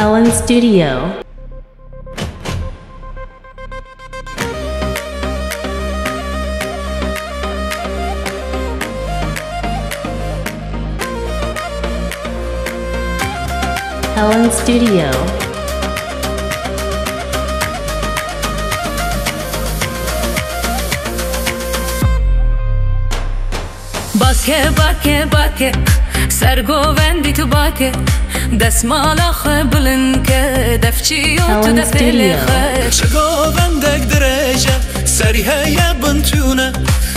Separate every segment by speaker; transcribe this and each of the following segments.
Speaker 1: Helen Studio. Helen Studio.
Speaker 2: باکه سرگووندی تو باکه دسمالا خبلن که دفچی و تو دفلی خد
Speaker 3: چگووندک درجه سریه بنتونه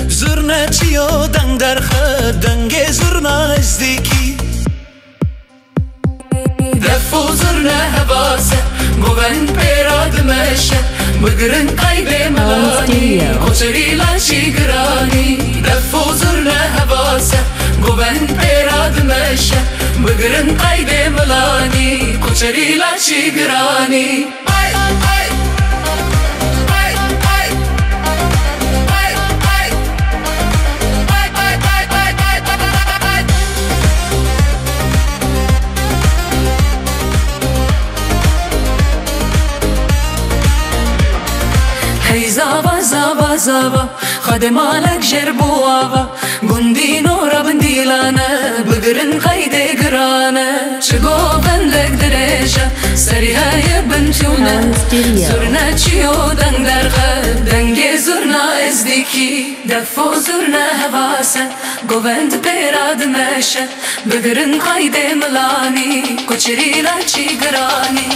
Speaker 3: زرنه چی و دنگ در خد دنگ زرنه ازدیکی دفو زرنه هواسه گوون پیراد مشه بگرن قیب ملانی کچری لچی گرانی دفو زرنه هواسه گوون پیراد مشه بگرن قیب ملانی کچری لچی گرانی زاوا خدمالك جربوا بندي نورا بنديلانا بقرن قيدي قرانا شقوبن لك دريشة سريها يبنتونا زرنا تشيو دنگ در خد دنگي زرنا ازديكي دفو زرنا هواسا قوبند بيراد مشا بقرن قيدي ملاني كوچري لچي قراني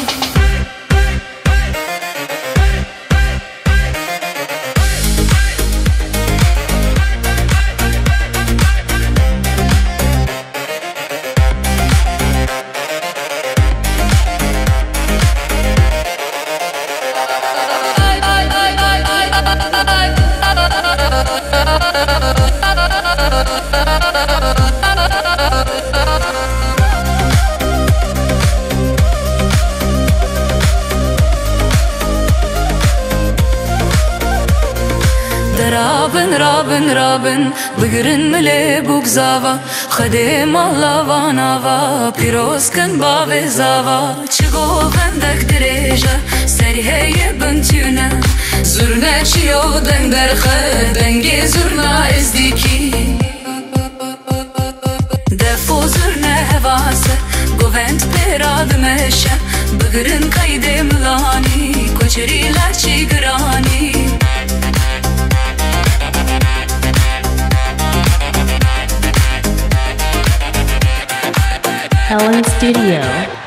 Speaker 3: رابن بگرن ملی بوک زاوا خدیم الله واناوا پیروز کن باوی زاوا چگو بندک دریجه سریه بنتونه زرنه چیو دنگ در خد دنگی زرنا ازدیکی دفو زرنه هواسه گوند پیراد مشه بگرن قید ملانی کچری لچی گرانی
Speaker 1: Helen Studio.